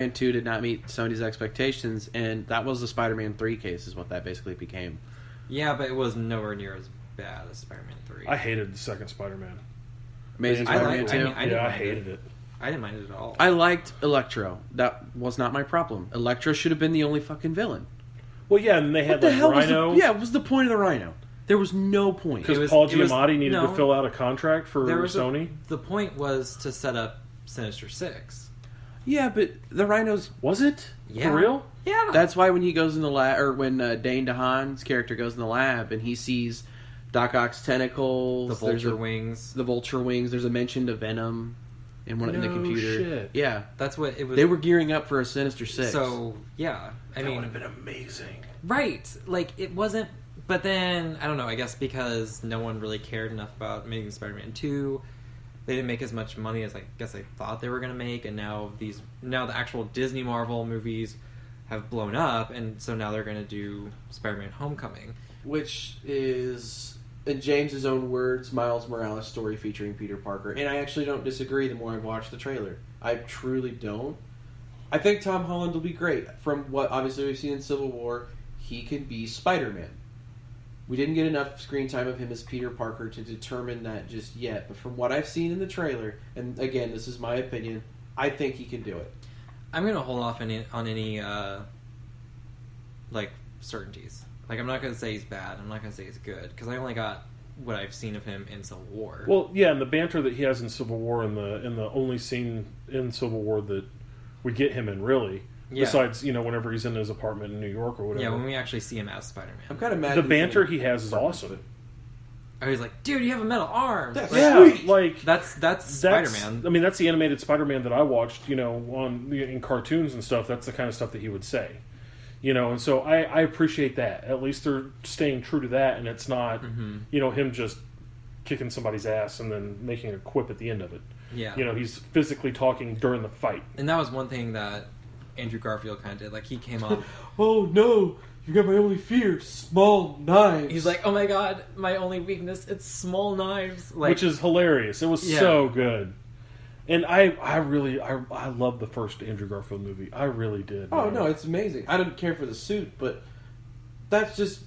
Spider-Man 2 did not meet Sony's expectations, and that was the Spider-Man 3 case, is what that basically became. Yeah, but it was nowhere near as bad as Spider-Man 3. I hated the second Spider-Man. Amazing Spider-Man 2. I hated it. I didn't mind it at all. I liked Electro. That was not my problem. Electro should have been the only fucking villain. Well, yeah, and they had What the hell Rhino. what was the point of the Rhino? There was no point. Because Paul Giamatti needed to fill out a contract for Sony. The point was to set up Sinister Six. Yeah, but the Rhino's... Was it? Yeah. For real? Yeah. That's why when he goes in the lab, or when Dane DeHaan's character goes in the lab and he sees Doc Ock's tentacles, the vulture wings. The vulture wings. There's a mention of Venom in the computer. Shit. Yeah. That's what it was. They were gearing up for a Sinister Six. So, yeah. That would have been amazing. Right. Like, it wasn't... But then, I don't know, I guess because no one really cared enough about making Spider-Man 2, they didn't make as much money as I guess they thought they were going to make, and now the actual Disney Marvel movies have blown up, and so now they're going to do Spider-Man Homecoming. Which is, in James's own words, Miles Morales' story featuring Peter Parker. And I actually don't disagree the more I've watched the trailer. I truly don't. I think Tom Holland will be great. From what obviously we've seen in Civil War, he can be Spider-Man. We didn't get enough screen time of him as Peter Parker to determine that just yet. But from what I've seen in the trailer, and again, this is my opinion, I think he can do it. I'm going to hold off on any certainties. Like, I'm not going to say he's bad. I'm not going to say he's good. Because I only got what I've seen of him in Civil War. Well, yeah, and the banter that he has in Civil War, and the only scene in Civil War that we get him in, really... Yeah. Besides, whenever he's in his apartment in New York or whatever. Yeah, when we actually see him as Spider-Man. I'm kind of mad. The banter he has is awesome. Oh, he's like, dude, you have a metal arm. That's sweet. Like that's Spider-Man. I mean, that's the animated Spider-Man that I watched, in cartoons and stuff. That's the kind of stuff that he would say, And so I appreciate that. At least they're staying true to that, and it's not, him just kicking somebody's ass and then making a quip at the end of it. Yeah. He's physically talking during the fight. And that was one thing that Andrew Garfield kind of did. Like, he came up... Oh, no! You got my only fear, small knives. He's like, oh my god, my only weakness, it's small knives. Like, which is hilarious. It was so good. And I love the first Andrew Garfield movie. I really did. Oh, no, it's amazing. I don't care for the suit, but that's just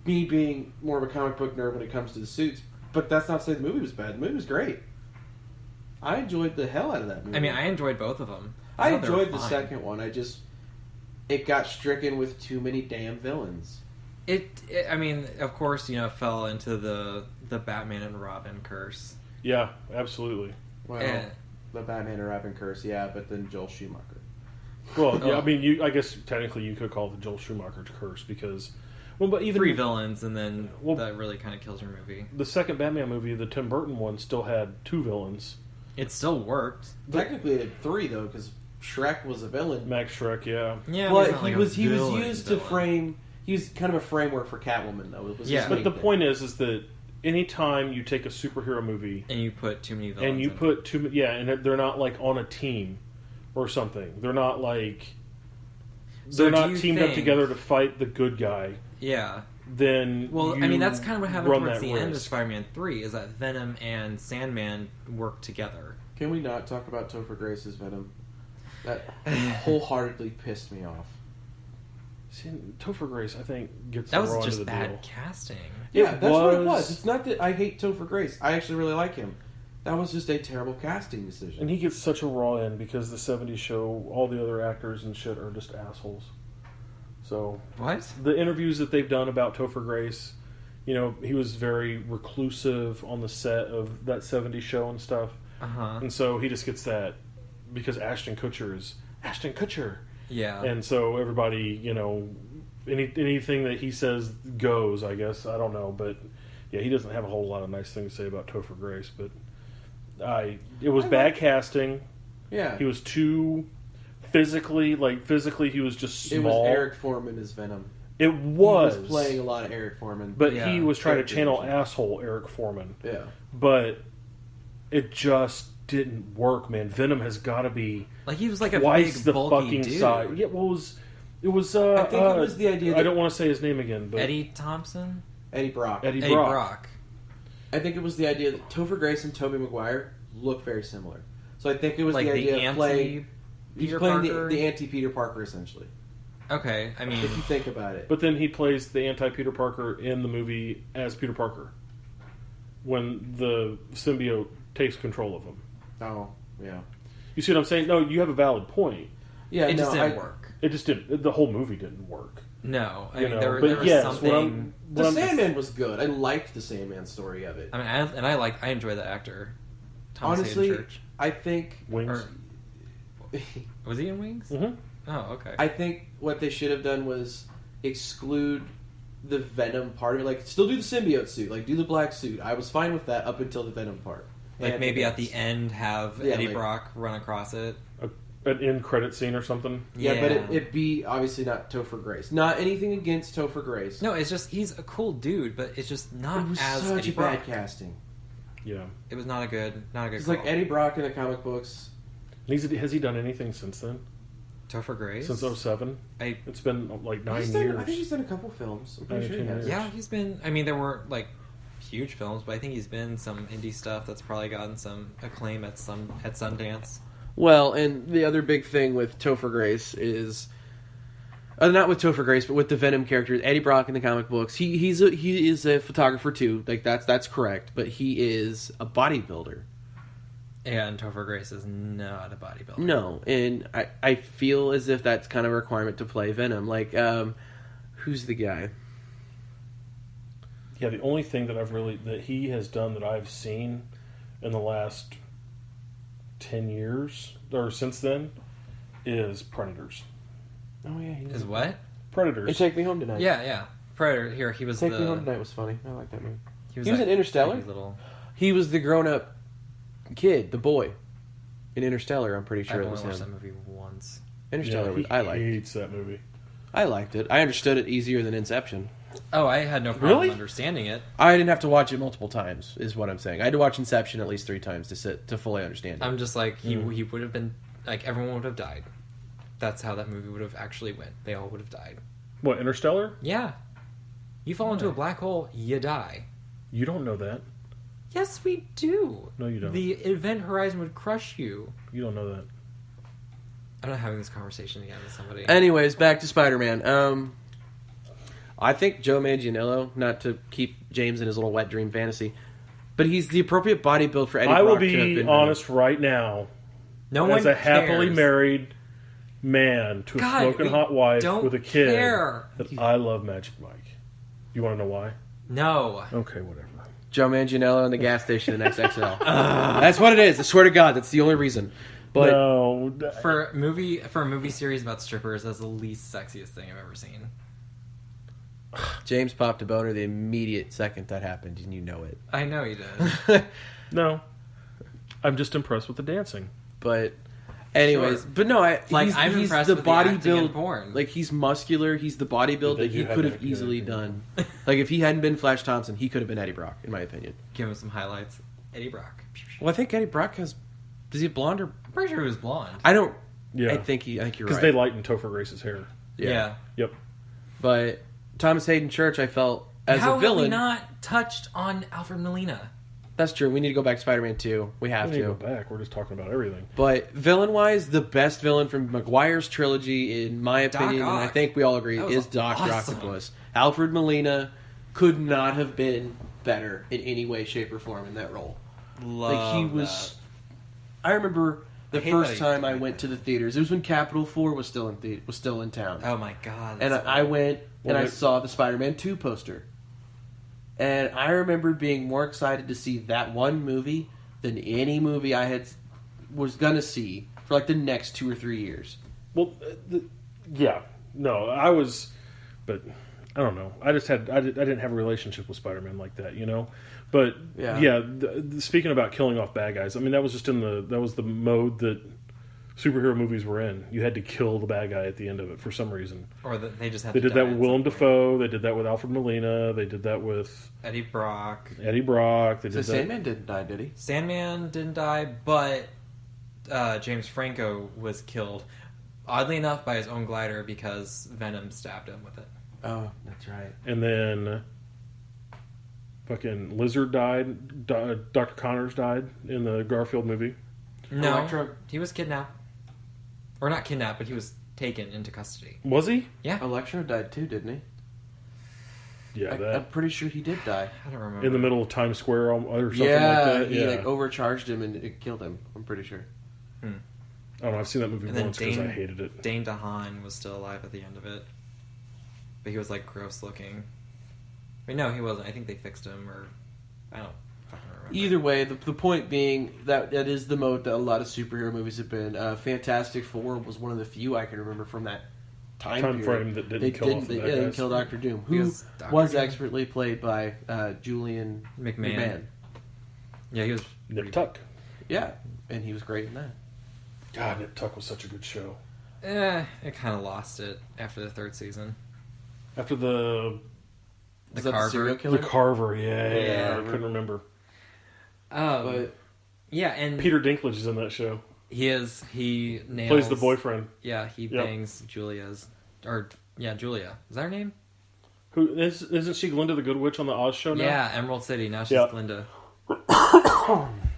me being more of a comic book nerd when it comes to the suits. But that's not to say the movie was bad. The movie was great. I enjoyed the hell out of that movie. I mean, I enjoyed both of them. I enjoyed the second one. It got stricken with too many damn villains. I mean, of course, fell into the Batman and Robin curse. Yeah, absolutely. Well, the Batman and Robin curse, yeah, but then Joel Schumacher. Well, yeah, I mean, I guess technically you could call it the Joel Schumacher curse because, but even 3 villains, and then that really kind of kills your movie. The second Batman movie, the Tim Burton one, still had 2 villains. It still worked. Technically, it had 3 though, because Shrek was a villain. Max Shrek, yeah. Yeah, but he was used to frame. He was kind of a framework for Catwoman, though. It was but the point is that anytime you take a superhero movie and you put too many villains, and you put too many, and they're not like on a team or something. They're not like they're not teamed up together to fight the good guy. Yeah. Then I mean, that's kind of what happened towards the end of Spider-Man 3, is that Venom and Sandman work together. Can we not talk about Topher Grace's Venom? That wholeheartedly pissed me off. See, Topher Grace, I think, gets that the raw was just end of the bad deal. casting. Yeah, that's what it was. It's not that I hate Topher Grace. I actually really like him. That was just a terrible casting decision. And he gets such a raw end because the 70s show, all the other actors and shit are just assholes. So what? The interviews that they've done about Topher Grace, he was very reclusive on the set of that 70s show and stuff. Uh-huh. And so he just gets that because Ashton Kutcher is Ashton Kutcher. Yeah. And so everybody, anything that he says goes, I guess. I don't know, but yeah, he doesn't have a whole lot of nice things to say about Topher Grace, but it was bad casting. Yeah. He was too physically he was just small. It was Eric Foreman as Venom. It was. He was playing a lot of Eric Foreman. But he was trying to channel asshole Eric Foreman. Yeah. But it just didn't work, man. Venom has got to be like he was like a twice big, the bulky fucking dude. size. Yeah, well, it was. I think it was the idea. I don't want to say his name again, but Eddie Thompson, Eddie Brock. Eddie Brock. I think it was the idea that Topher Grace and Tobey Maguire look very similar. So I think it was like the idea of playing He's Peter playing Parker? the anti-Peter Parker, essentially. Okay, I mean, If you think about it. But then he plays the anti-Peter Parker in the movie as Peter Parker when the symbiote takes control of him. Oh, yeah. You see what I'm saying? No, you have a valid point. Yeah, it just no, didn't work. It just didn't. The whole movie didn't work. No, I You mean, know, there but was yes, something. The Sandman was good. I liked the Sandman story of it. I mean, I enjoy that actor. Thomas Honestly, Hayden Church. I think... Wings. Was he in Wings? Mm-hmm. Oh, okay. I think what they should have done was exclude the Venom part of it. Like, still do the symbiote suit. Like, do the black suit. I was fine with that up until the Venom part. like And maybe at dance. the end have Yeah, Eddie like- Brock run across it. An end credit scene or something. Yeah, but it be obviously not Topher Grace. Not anything against Topher Grace. No, it's just he's a cool dude, but it's just not it was as such Eddie a Brock. bad casting. Yeah. It was not a good It's call. like Eddie Brock in the comic books. Has he done anything since then? Topher Grace Since 07? I It's been like 9 He's done, years. I think he's done a couple films. I'm pretty 9 or sure he 10 has. years. yeah, he's been. I mean, there weren't like huge films, but I think he's been some indie stuff that's probably gotten some acclaim at Sundance. Well, and the other big thing with Topher Grace is, not with Topher Grace, but with the Venom character, Eddie Brock in the comic books. He is a photographer too. Like that's correct, but he is a bodybuilder. And Topher Grace is not a bodybuilder. No, and I feel as if that's kind of a requirement to play Venom. Like, who's the guy? Yeah, the only thing that he has done that I've seen in the last 10 years or since then is Predators. Oh yeah, he Is what? Predators. And Take Me Home Tonight. Yeah. Predator. Here he was. Take Me Home Tonight was funny. I like that movie. He He was that in Interstellar? creepy Little. He was the grown-up kid, the boy, in Interstellar. I'm pretty sure I've it only was watched him. that movie once. Interstellar, he I liked. hates that movie. I liked it. I understood it easier than Inception. Oh, I had no problem Really? understanding it. I didn't have to watch it multiple times, is what I'm saying. I had to watch Inception at least 3 times to fully understand it. I'm just like he would have been like everyone would have died. That's how that movie would have actually went. They all would have died. What, Interstellar? Yeah. You fall into a black hole, you die. You don't know that. Yes, we do. No, you don't. The event horizon would crush you. You don't know that. I'm not having this conversation again with somebody. Anyways, back to Spider-Man. I think Joe Manganiello, not to keep James in his little wet dream fantasy, but he's the appropriate body build for Eddie I will Brock to have be been. honest right now. no one As a happily cares. married man to a God, smoking we hot wife don't with a kid, care. that I love Magic Mike. You want to know why? No. Okay, whatever. Joe Manganiello in the gas station in XXL. That's what it is. I swear to God, that's the only reason. But No, For a movie series about strippers, that's the least sexiest thing I've ever seen. James popped a boner the immediate second that happened, and you know it. I know he did. no. I'm just impressed with the dancing. But anyways, Sure. but no, I'm he's impressed the with the acting in bodybuild. porn. Like he's muscular. He's the bodybuild They that do he have could that have easily appearance. done. Like if he hadn't been Flash Thompson, he could have been Eddie Brock, in my opinion. Give him some highlights. Eddie Brock. Well, I think Eddie Brock has. Does he have blonde or? I'm pretty sure he was blonde. I don't. Yeah. I think you're Because right. they lightened Topher Grace's hair. Yeah. Yep. But Thomas Hayden Church, I felt as How a villain. have we not touched on Alfred Molina? That's true. We need to go back to Spider-Man 2. We have We need to go to. back. We're just talking about everything. But villain-wise, the best villain from Maguire's trilogy, in my Doc opinion, and I Ock. think we all agree, That was is Dr. awesome. Octopus. Alfred Molina could not have been better in any way, shape, or form in that role. Like he was. I remember the I hate first that he time did I that. went to the theaters. It was when Capital 4 was still in town. Oh my god. And that's I went Well, and I it- saw the Spider-Man 2 poster. And I remember being more excited to see that one movie than any movie I was gonna see for like the next 2 or 3 years. Well, yeah. No, I was... But, I don't know. I didn't have a relationship with Spider-Man like that, you know? But, Yeah. speaking about killing off bad guys, I mean, that was just that was the mode that superhero movies were in. You had to kill the bad guy at the end of it for some reason. or they just had They to did that die with at Willem some point. Dafoe. They did that with Alfred Molina. They did that with Eddie Brock. Eddie Brock. They The did that. Sandman didn't die, did he? Sandman didn't die, but James Franco was killed, oddly enough, by his own glider because Venom stabbed him with it. Oh, that's right. And then fucking Lizard died. Dr. Connors died in the Garfield movie. No, Electro? he was kidnapped. or not kidnapped, but he was taken into custody. Was he? Yeah, Electro died too, didn't he? Yeah, I'm that pretty sure he did die. I don't remember. in the middle of Times Square or something Yeah, like that. he Yeah, like overcharged him and it killed him. I'm pretty sure. I don't know. I've seen that movie And then once because I hated it. Dane DeHaan was still alive at the end of it, but he was like gross looking. Wait, no, he wasn't. I think they fixed him, or I don't fucking remember. Either way, the point being that is the mode that a lot of superhero movies have been. Fantastic Four was one of the few I can remember from that time Frame period. that didn't They kill off the they bad didn't guys. kill Doctor Doom, who Because Dr. was Doom- expertly played by Julian McMahon. Yeah, he was. Nip Tuck. Yeah, and he was great in that. God, Nip Tuck was such a good show. It kind of lost it after the third season. After the Was that the serial the killer? Carver, yeah, Yeah. I couldn't remember. But Yeah, and Peter Dinklage is in that show. he nails, Plays the boyfriend. Yeah, he Yep. bangs Julia. Is that her name? Who isn't she Glinda the Good Witch on the Oz show now? Yeah, Emerald City. Now she's Yeah. Glinda.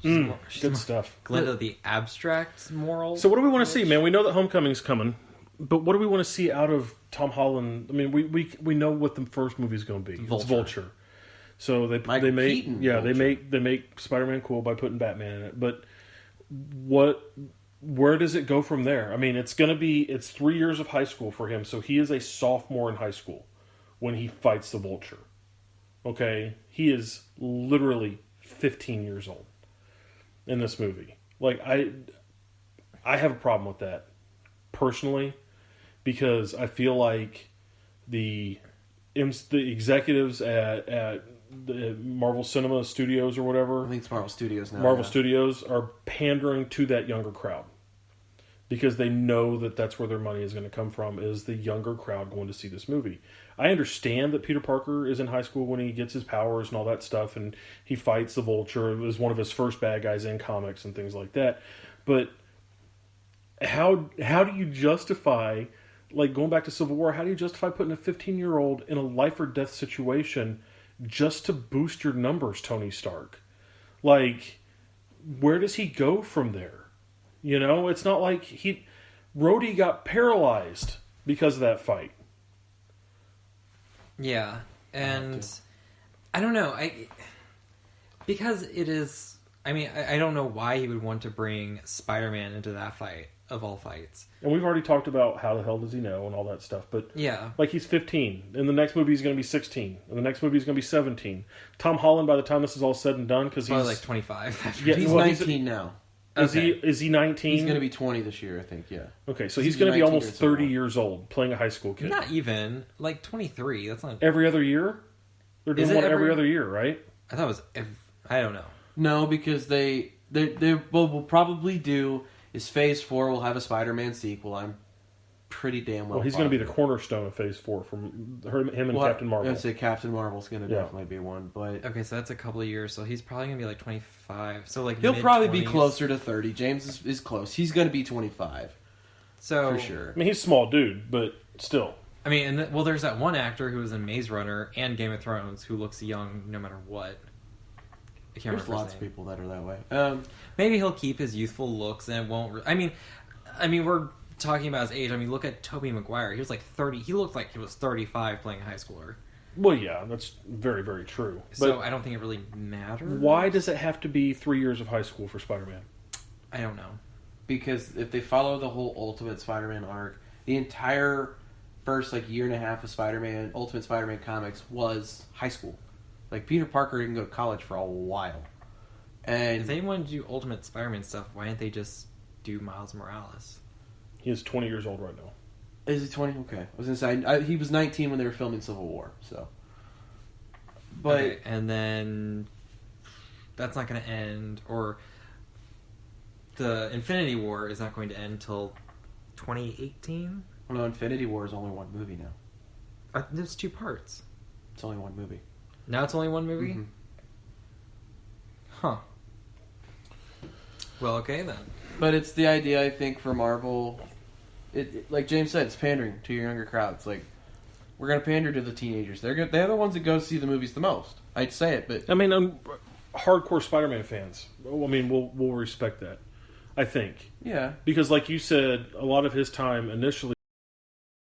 Good stuff. Glinda, the abstract moral. So what do we want to see, man? We know that Homecoming's coming, but what do we want to see out of Tom Holland? I mean, we know what the first movie's going to be. Vulture. It's Vulture. So Michael they make Keaton they Vulture. make Spider-Man cool by putting Batman in it. But where does it go from there? I mean, it's 3 years of high school for him, so he is a sophomore in high school when he fights the Vulture. Okay, he is literally 15 years old in this movie. Like I have a problem with that personally because I feel like the executives at the Marvel Cinema Studios or whatever, I think it's Marvel Studios now. Marvel yeah. Studios are pandering to that younger crowd because they know that that's where their money is going to come from, is the younger crowd going to see this movie. I understand that Peter Parker is in high school when he gets his powers and all that stuff, and he fights the Vulture. It was one of his first bad guys in comics and things like that. But how do you justify, like going back to Civil War, how do you justify putting a 15-year-old in a life or death situation just to boost your numbers, Tony Stark? Like, where does he go from there? You know, it's not like Rhodey got paralyzed because of that fight. Yeah, and I don't know. Because it is. I mean, I don't know why he would want to bring Spider-Man into that fight of all fights. And we've already talked about how the hell does he know and all that stuff. But Yeah, like, he's 15. In the next movie, he's going to be 16. In the next movie, he's going to be 17. Tom Holland, by the time this is all said and done, because probably he's like 25. Yeah, He's well, 19 now. Is he 19? He's going to be 20 this year, I think. Yeah. Okay, so He's he's going to be 19 almost or something. 30 years old playing a high school kid. Not even like 23. That's not. Every other year? They're doing Is it one every every- other year, right? I thought it was. I don't know. No, because they what we'll probably do is Phase 4 will have a Spider-Man sequel. I'm pretty damn well. Well, he's going to be the positive. cornerstone of Phase 4 from him and Well, Captain Marvel. I'd say Captain Marvel's going to Yeah. definitely be one, but Okay, so that's a couple of years. So he's probably gonna be like 25. So like he'll probably be mid-20s. closer to 30. James is close. He's going to be 25 So for sure. I mean, he's a small dude, but still. I mean, well, there's that one actor who was in Maze Runner and Game of Thrones who looks young no matter what. I can't There's remember lots his of name. people that are that way. Maybe he'll keep his youthful looks and it won't. I mean, we're talking about his age. I mean, look at Tobey Maguire. He was like 30. He looked like he was 35 playing a high schooler. Well, yeah, that's very, very true. So But I don't think it really matters. why does it have to be 3 years of high school for Spider-Man? I don't know. Because if they follow the whole Ultimate Spider-Man arc, the entire first year and a half of Spider-Man, Ultimate Spider-Man comics was high school. Like, Peter Parker didn't go to college for a while. And If they wanted to do Ultimate Spider-Man stuff, why didn't they just do Miles Morales? He is 20 years old right now. is he 20? Okay. I was going to say, he was 19 when they were filming Civil War, so. But Okay, and then that's not going to end, or the Infinity War is not going to end until 2018. well, no, Infinity War is only one movie now. There's 2 parts. It's only one movie. Now it's only one movie? Mhm. Huh. Well, okay then. But it's the idea, I think, for Marvel. Like James said, it's pandering to your younger crowds. Like, we're going to pander to the teenagers. They're the ones that go see the movies the most. I'd say it, but I mean, hardcore Spider-Man fans. I mean, we'll respect that. I think. Yeah. Because like you said, a lot of his time initially